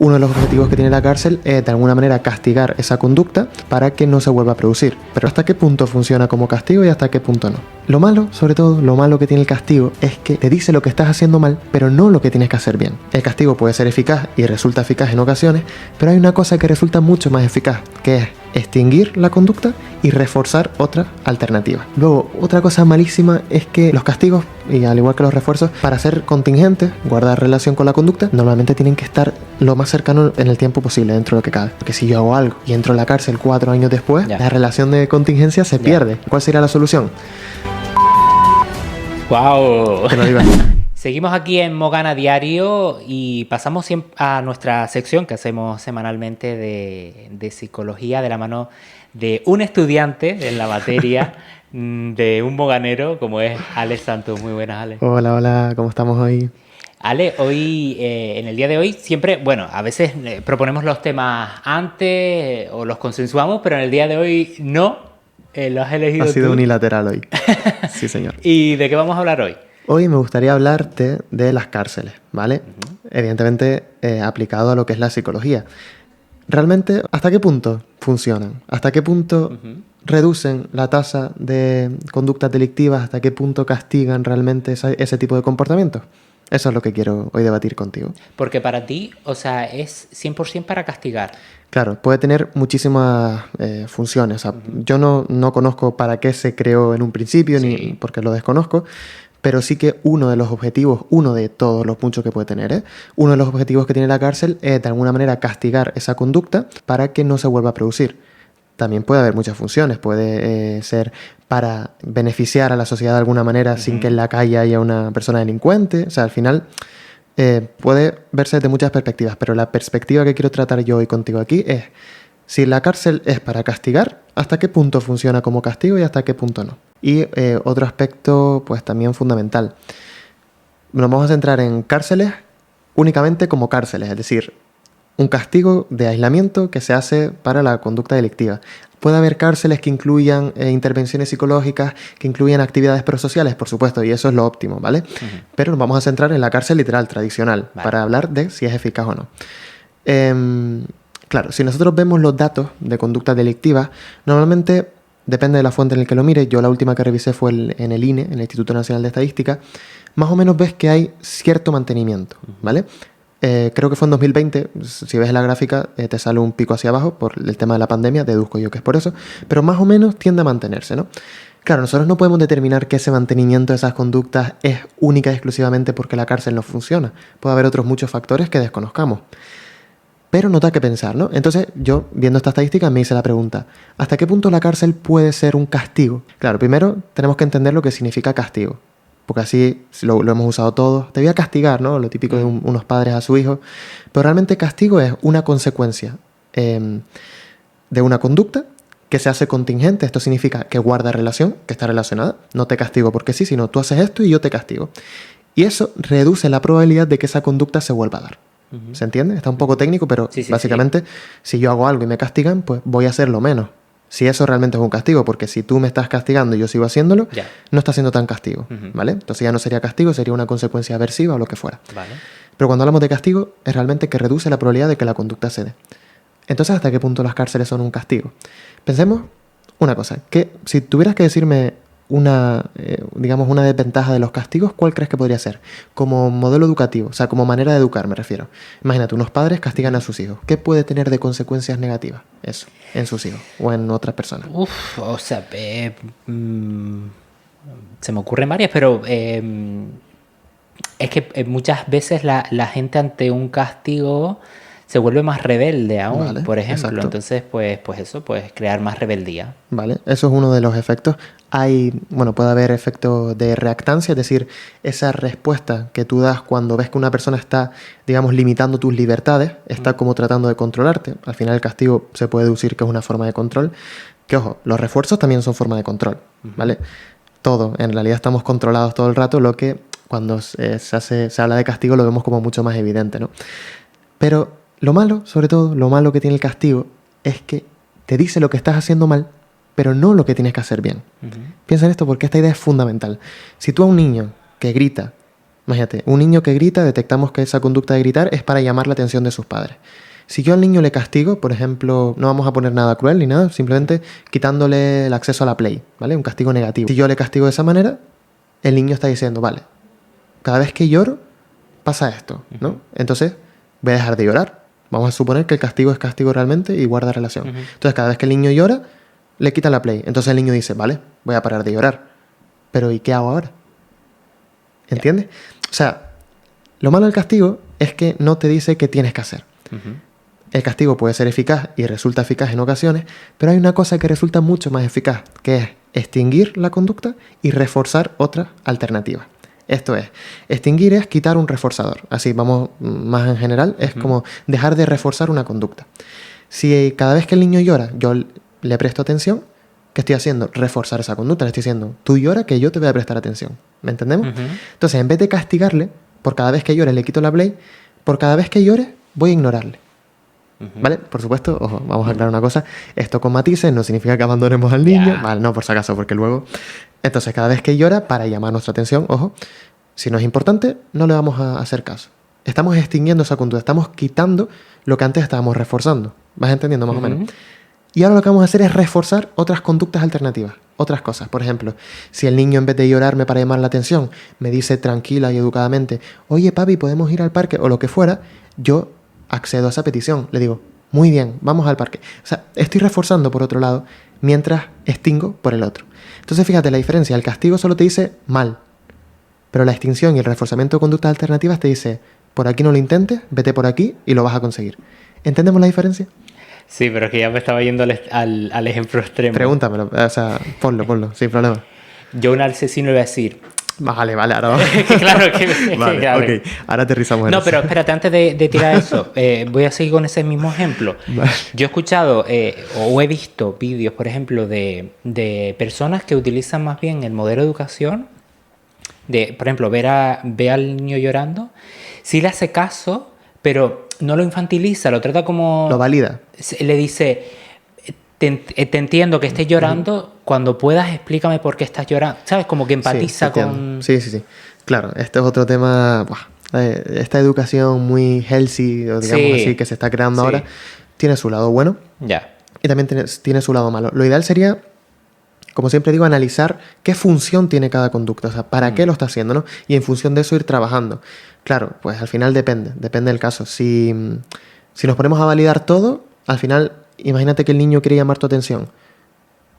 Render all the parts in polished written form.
Uno de los objetivos que tiene la cárcel es de alguna manera castigar esa conducta para que no se vuelva a producir. Pero ¿hasta qué punto funciona como castigo y hasta qué punto no? Lo malo, sobre todo, lo malo que tiene el castigo es que te dice lo que estás haciendo mal, pero no lo que tienes que hacer bien. El castigo puede ser eficaz y resulta eficaz en ocasiones, pero hay una cosa que resulta mucho más eficaz, que es extinguir la conducta y reforzar otra alternativa. Luego, otra cosa malísima es que los castigos, y al igual que los refuerzos, para ser contingentes, guardar relación con la conducta, normalmente tienen que estar lo más cercano en el tiempo posible, dentro de lo que cabe. Porque si yo hago algo y entro en la cárcel 4 años después, la relación de contingencia se pierde. ¿Cuál sería la solución? ¡Wow! Te lo digo. Seguimos aquí en Mogana Diario y pasamos a nuestra sección que hacemos semanalmente de psicología de la mano de un estudiante en la materia, de un moganero como es Ale Santos. Muy buenas, Ale. Hola, hola, ¿cómo estamos hoy? Ale, hoy, en el día de hoy, siempre, bueno, a veces proponemos los temas antes o los consensuamos, pero en el día de hoy no, lo has elegido tú. Ha sido unilateral hoy. Sí, señor. ¿Y de qué vamos a hablar hoy? Hoy me gustaría hablarte de las cárceles, ¿vale? Evidentemente aplicado a lo que es la psicología. Realmente, ¿hasta qué punto funcionan? ¿Hasta qué punto reducen la tasa de conductas delictivas? ¿Hasta qué punto castigan realmente ese tipo de comportamientos? Eso es lo que quiero hoy debatir contigo. Porque para ti, o sea, es 100% para castigar. Claro, puede tener muchísimas funciones. O sea, yo no conozco para qué se creó en un principio, ni porque lo desconozco, pero sí que uno de los objetivos, uno de todos los muchos que puede tener, uno de los objetivos que tiene la cárcel es de alguna manera castigar esa conducta para que no se vuelva a producir. También puede haber muchas funciones, puede ser para beneficiar a la sociedad de alguna manera sin que en la calle haya una persona delincuente. O sea, al final puede verse de muchas perspectivas, pero la perspectiva que quiero tratar yo hoy contigo aquí es si la cárcel es para castigar, ¿hasta qué punto funciona como castigo y hasta qué punto no? Y otro aspecto, pues también fundamental. Nos vamos a centrar en cárceles únicamente como cárceles, es decir, un castigo de aislamiento que se hace para la conducta delictiva. Puede haber cárceles que incluyan intervenciones psicológicas, que incluyan actividades prosociales, por supuesto, y eso es lo óptimo, ¿vale? Pero nos vamos a centrar en la cárcel literal, tradicional, para hablar de si es eficaz o no. Claro, si nosotros vemos los datos de conducta delictiva, normalmente depende de la fuente en la que lo mires. Yo la última que revisé fue en el INE, en el Instituto Nacional de Estadística. Más o menos ves que hay cierto mantenimiento, ¿vale? Creo que fue en 2020, si ves la gráfica, te sale un pico hacia abajo por el tema de la pandemia, deduzco yo que es por eso, pero más o menos tiende a mantenerse, ¿no? Claro, nosotros no podemos determinar que ese mantenimiento de esas conductas es única y exclusivamente porque la cárcel no funciona. Puede haber otros muchos factores que desconozcamos. Pero no da que pensar, ¿no? Entonces yo, viendo esta estadística, me hice la pregunta, ¿hasta qué punto la cárcel puede ser un castigo? Claro, primero tenemos que entender lo que significa castigo, porque así lo hemos usado todos. Te voy a castigar, ¿no? Lo típico de unos padres a su hijo. Pero realmente castigo es una consecuencia de una conducta que se hace contingente. Esto significa que guarda relación, que está relacionada. No te castigo porque sí, sino tú haces esto y yo te castigo. Y eso reduce la probabilidad de que esa conducta se vuelva a dar. ¿Se entiende? Está un poco técnico, pero básicamente si yo hago algo y me castigan, pues voy a hacerlo menos. Si eso realmente es un castigo, porque si tú me estás castigando y yo sigo haciéndolo, no está siendo tan castigo, ¿vale? Entonces ya no sería castigo, sería una consecuencia aversiva o lo que fuera. Pero cuando hablamos de castigo, es realmente que reduce la probabilidad de que la conducta se dé. Entonces, ¿hasta qué punto las cárceles son un castigo? Pensemos una cosa, que si tuvieras que decirme una desventaja de los castigos, ¿cuál crees que podría ser? Como modelo educativo, o sea, como manera de educar, me refiero. Imagínate, unos padres castigan a sus hijos. ¿Qué puede tener de consecuencias negativas eso en sus hijos o en otras personas? O sea, se me ocurren varias, pero es que muchas veces la gente ante un castigo se vuelve más rebelde aún, por ejemplo. Exacto. Entonces, pues eso, pues crear más rebeldía. Vale, eso es uno de los efectos. Puede haber efectos de reactancia, es decir, esa respuesta que tú das cuando ves que una persona está, digamos, limitando tus libertades, está como tratando de controlarte. Al final el castigo se puede deducir que es una forma de control. Que ojo, los refuerzos también son forma de control, ¿vale? Todo, en realidad estamos controlados todo el rato, lo que cuando se habla de castigo lo vemos como mucho más evidente, ¿no? Pero lo malo, sobre todo, lo malo que tiene el castigo es que te dice lo que estás haciendo mal, pero no lo que tienes que hacer bien. Piensa en esto porque esta idea es fundamental. Si tú a un niño que grita Imagínate, un niño que grita, detectamos que esa conducta de gritar es para llamar la atención de sus padres. Si yo al niño le castigo, por ejemplo, no vamos a poner nada cruel ni nada, simplemente quitándole el acceso a la Play, ¿vale? Un castigo negativo. Si yo le castigo de esa manera, el niño está diciendo, vale, cada vez que lloro, pasa esto, ¿no? Entonces, voy a dejar de llorar. Vamos a suponer que el castigo es castigo realmente y guarda relación. Entonces, cada vez que el niño llora, le quitan la Play. Entonces el niño dice, vale, voy a parar de llorar. Pero ¿y qué hago ahora? ¿Entiendes? O sea, lo malo del castigo es que no te dice qué tienes que hacer. El castigo puede ser eficaz y resulta eficaz en ocasiones, pero hay una cosa que resulta mucho más eficaz, que es extinguir la conducta y reforzar otra alternativa. Esto es, extinguir es quitar un reforzador. Así, vamos más en general, es como dejar de reforzar una conducta. Si cada vez que el niño llora, yo le presto atención, ¿qué estoy haciendo? Reforzar esa conducta. Le estoy diciendo, tú llora que yo te voy a prestar atención. ¿Me entendemos? Entonces, en vez de castigarle, por cada vez que llore le quito la Play, por cada vez que llore voy a ignorarle. ¿Vale? Por supuesto, ojo, vamos a aclarar una cosa. Esto con matices no significa que abandonemos al niño. Vale, no, por si acaso, porque luego... Entonces, cada vez que llora, para llamar nuestra atención, ojo, si no es importante, no le vamos a hacer caso. Estamos extinguiendo esa conducta, estamos quitando lo que antes estábamos reforzando. ¿Vas entendiendo más o menos? Y ahora lo que vamos a hacer es reforzar otras conductas alternativas, otras cosas. Por ejemplo, si el niño en vez de llorarme para llamar la atención, me dice tranquila y educadamente, oye papi, ¿podemos ir al parque? O lo que fuera, yo accedo a esa petición. Le digo, muy bien, vamos al parque. O sea, estoy reforzando por otro lado, mientras extingo por el otro. Entonces fíjate la diferencia, el castigo solo te dice mal, pero la extinción y el reforzamiento de conductas alternativas te dice, por aquí no lo intentes, vete por aquí y lo vas a conseguir. ¿Entendemos la diferencia? Sí, pero es que ya me estaba yendo al ejemplo extremo. Pregúntamelo, o sea, ponlo, sin problema. Yo a un asesino le voy a decir... Vale, claro. Claro que... Vale, claro. ok, ahora aterrizamos en No, eso. pero espérate, antes de tirar eso, voy a seguir con ese mismo ejemplo. Vale. Yo he escuchado o he visto vídeos, por ejemplo, de personas que utilizan más bien el modelo de educación, por ejemplo, ve al niño llorando, sí le hace caso, pero no lo infantiliza, lo trata como... Lo valida. Le dice, te entiendo que estés llorando, cuando puedas explícame por qué estás llorando. ¿Sabes? Como que empatiza con... Sí. Claro, este es otro tema... Esta educación muy healthy, o digamos así, que se está creando ahora, tiene su lado bueno y también tiene su lado malo. Lo ideal sería, como siempre digo, analizar qué función tiene cada conducta, o sea, para qué lo está haciendo, ¿no? Y en función de eso ir trabajando. Claro, pues al final depende del caso. Si nos ponemos a validar todo, al final, imagínate que el niño quiere llamar tu atención.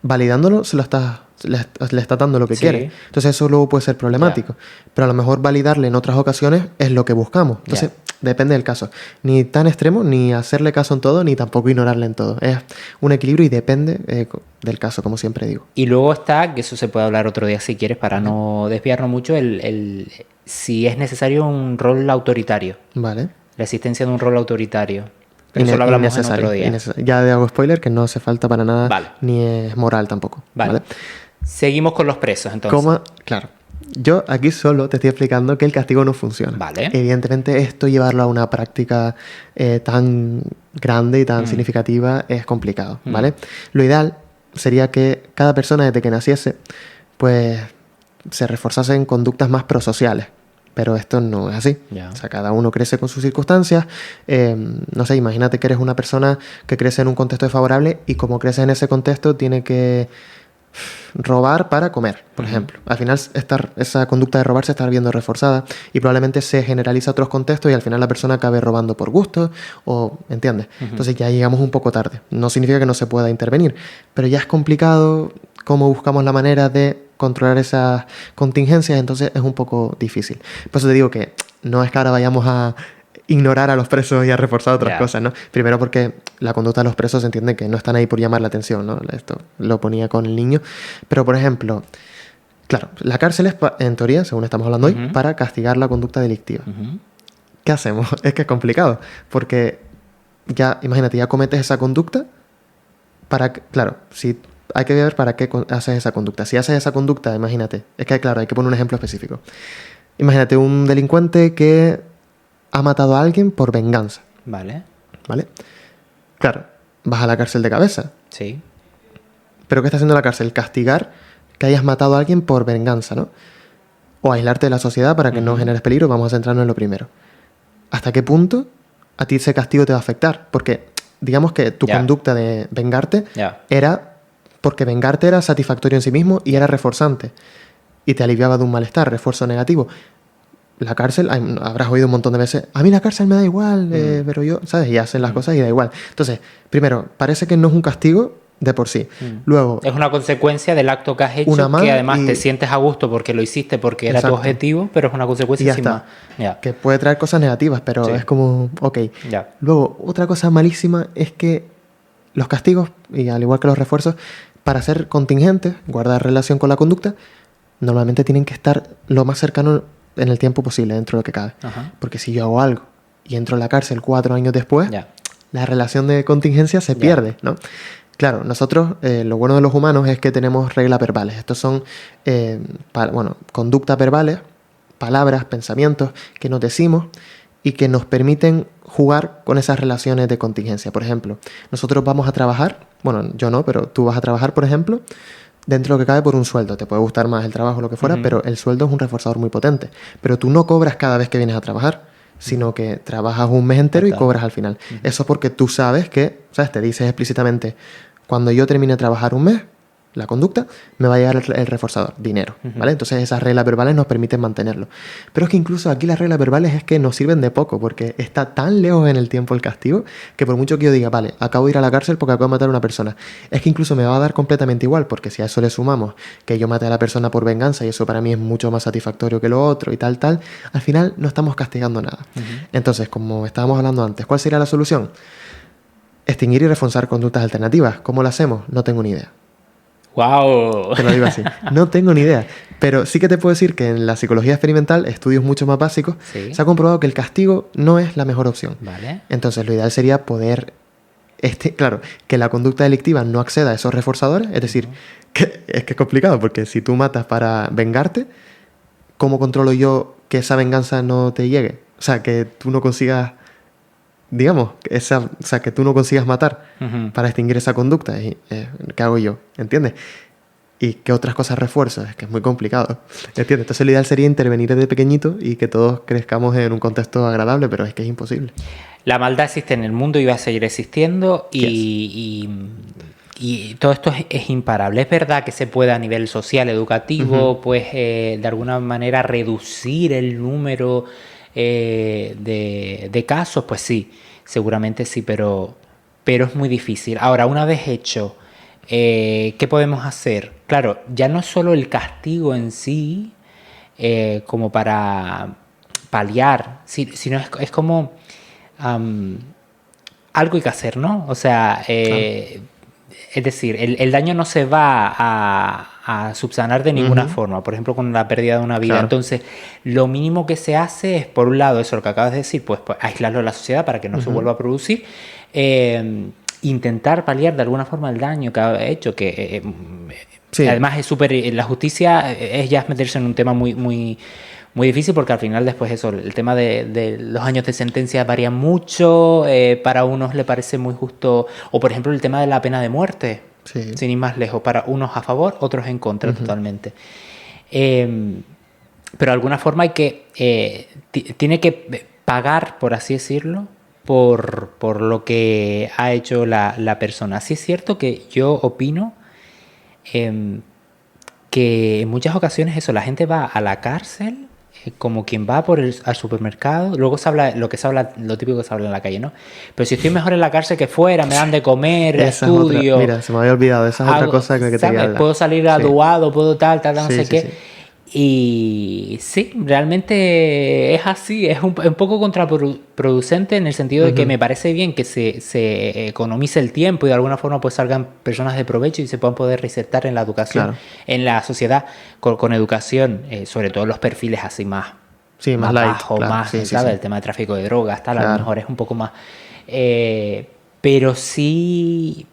Validándolo, le está dando lo que quiere. Entonces eso luego puede ser problemático. Pero a lo mejor validarle en otras ocasiones es lo que buscamos. Entonces depende del caso. Ni tan extremo, ni hacerle caso en todo, ni tampoco ignorarle en todo. Es un equilibrio y depende del caso, como siempre digo. Y luego está, que eso se puede hablar otro día si quieres, para no desviarnos mucho, si es necesario un rol autoritario. Vale. La existencia de un rol autoritario. Pero eso lo hablamos en otro día. Ya hago spoiler, que no hace falta para nada, ni es moral tampoco. ¿Vale? Seguimos con los presos, entonces. Claro. Yo aquí solo te estoy explicando que el castigo no funciona. Vale. Evidentemente, esto llevarlo a una práctica tan grande y tan significativa es complicado, ¿vale? Lo ideal sería que cada persona desde que naciese, pues, se reforzase en conductas más prosociales. Pero esto no es así. O sea, cada uno crece con sus circunstancias. No sé, imagínate que eres una persona que crece en un contexto desfavorable y como crece en ese contexto tiene que robar para comer, por ejemplo. Al final esa conducta de robar se está viendo reforzada y probablemente se generaliza a otros contextos y al final la persona acabe robando por gusto o, ¿entiendes? Entonces ya llegamos un poco tarde. No significa que no se pueda intervenir, pero ya es complicado cómo buscamos la manera de controlar esas contingencias, entonces es un poco difícil. Por eso te digo que no es que ahora vayamos a ignorar a los presos y a reforzar otras cosas, ¿no? Primero porque la conducta de los presos se entiende que no están ahí por llamar la atención, ¿no? Esto lo ponía con el niño. Pero, por ejemplo, claro, la cárcel es, en teoría, según estamos hablando hoy, para castigar la conducta delictiva. ¿Qué hacemos? Es que es complicado, porque ya, imagínate, ya cometes esa conducta claro, si hay que ver para qué haces esa conducta. Si haces esa conducta, imagínate, es que claro, hay que poner un ejemplo específico. Imagínate un delincuente que ha matado a alguien por venganza. Vale. Claro, vas a la cárcel de cabeza. Sí. ¿Pero qué está haciendo la cárcel? Castigar que hayas matado a alguien por venganza, ¿no? o aislarte de la sociedad para que no generes peligro. Vamos a centrarnos en lo primero. ¿Hasta qué punto a ti ese castigo te va a afectar? Porque digamos que tu conducta de vengarte era porque vengarte era satisfactorio en sí mismo y era reforzante y te aliviaba de un malestar, refuerzo negativo. La cárcel, habrás oído un montón de veces, a mí la cárcel me da igual, pero yo, ¿sabes? Y hacen las cosas y da igual. Entonces, primero, parece que no es un castigo de por sí. Luego, es una consecuencia del acto que has hecho, que además te sientes a gusto porque lo hiciste, porque era tu objetivo, pero es una consecuencia encima. Que puede traer cosas negativas, pero es como, ok. Luego, otra cosa malísima es que los castigos, y al igual que los refuerzos, para ser contingentes, guardar relación con la conducta, normalmente tienen que estar lo más cercano en el tiempo posible, dentro de lo que cabe. Porque si yo hago algo y entro en la cárcel 4 años después, la relación de contingencia se pierde, ¿no? Claro, nosotros, lo bueno de los humanos es que tenemos reglas verbales. Estos son, conductas verbales, palabras, pensamientos que nos decimos y que nos permiten jugar con esas relaciones de contingencia. Por ejemplo, nosotros vamos a trabajar, bueno, yo no, pero tú vas a trabajar, por ejemplo, dentro de lo que cabe por un sueldo. Te puede gustar más el trabajo o lo que fuera, pero el sueldo es un reforzador muy potente. Pero tú no cobras cada vez que vienes a trabajar, sino que trabajas un mes entero y cobras al final. Eso es porque tú sabes que, ¿sabes? Te dices explícitamente, cuando yo termine de trabajar un mes, la conducta, me va a llegar el reforzador, dinero, ¿vale? Entonces esas reglas verbales nos permiten mantenerlo. Pero es que incluso aquí las reglas verbales es que nos sirven de poco, porque está tan lejos en el tiempo el castigo, que por mucho que yo diga, vale, acabo de ir a la cárcel porque acabo de matar a una persona, es que incluso me va a dar completamente igual, porque si a eso le sumamos que yo maté a la persona por venganza, y eso para mí es mucho más satisfactorio que lo otro y tal, al final no estamos castigando nada. Entonces, como estábamos hablando antes, ¿cuál sería la solución? Extinguir y reforzar conductas alternativas. ¿Cómo lo hacemos? No tengo ni idea. ¡Wow! Te lo digo así. No tengo ni idea. Pero sí que te puedo decir que en la psicología experimental, estudios mucho más básicos, se ha comprobado que el castigo no es la mejor opción. Vale. Entonces, lo ideal sería poder, claro, que la conducta delictiva no acceda a esos reforzadores. Es decir, que es complicado, porque si tú matas para vengarte, ¿cómo controlo yo que esa venganza no te llegue? O sea, que tú no consigas, digamos, que tú no consigas matar para extinguir esa conducta. ¿Qué hago yo? ¿Entiendes? ¿Y qué otras cosas refuerzo? Es que es muy complicado. ¿Entiendes? Entonces lo ideal sería intervenir desde pequeñito y que todos crezcamos en un contexto agradable, pero es que es imposible. La maldad existe en el mundo y va a seguir existiendo y todo esto es imparable. Es verdad que se puede a nivel social, educativo, pues de alguna manera reducir el número de casos, pues sí, seguramente sí, pero es muy difícil. Ahora, una vez hecho, ¿qué podemos hacer? Claro, ya no es solo el castigo en sí, como para paliar, sino es como algo hay que hacer, ¿no? O sea, es decir, el daño no se va a subsanar de ninguna forma, por ejemplo, con la pérdida de una vida. Claro. Entonces, lo mínimo que se hace es, por un lado, eso lo que acabas de decir, pues aislarlo de la sociedad para que no se vuelva a producir, intentar paliar de alguna forma el daño que ha hecho, que además es súper... La justicia es ya meterse en un tema muy, muy, muy difícil, porque al final después eso, el tema de los años de sentencia varía mucho, para unos le parece muy justo, o por ejemplo el tema de la pena de muerte, sin ir más lejos, para unos a favor, otros en contra totalmente. Pero de alguna forma hay que, tiene que pagar, por así decirlo, por lo que ha hecho la persona. Sí es cierto que yo opino que en muchas ocasiones eso, la gente va a la cárcel como quien va al supermercado. Luego se habla lo típico que se habla en la calle, ¿no? Pero si estoy mejor en la cárcel que fuera, me dan de comer, estudio. Mira, se me había olvidado, esa es otra cosa que te quería hablar. Puedo salir graduado, puedo tal, no sé qué. Sí. Y sí, realmente es así, es un poco contraproducente en el sentido de que me parece bien que se economice el tiempo y de alguna forma pues salgan personas de provecho y se puedan poder reinsertar en la educación, en la sociedad con educación, sobre todo los perfiles así más light, bajos, más, ¿sabes? El tema de tráfico de drogas, tal, a lo mejor es un poco más... pero sí...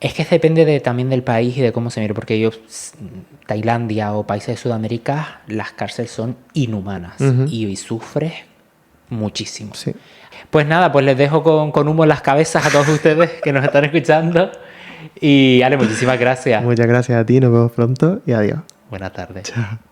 Es que depende también del país y de cómo se mire, porque Tailandia o países de Sudamérica, las cárceles son inhumanas y sufres muchísimo. Sí. Pues nada, pues les dejo con humo en las cabezas a todos ustedes que nos están escuchando. Y Ale, muchísimas gracias. Muchas gracias a ti, nos vemos pronto y adiós. Buenas tardes. Chao.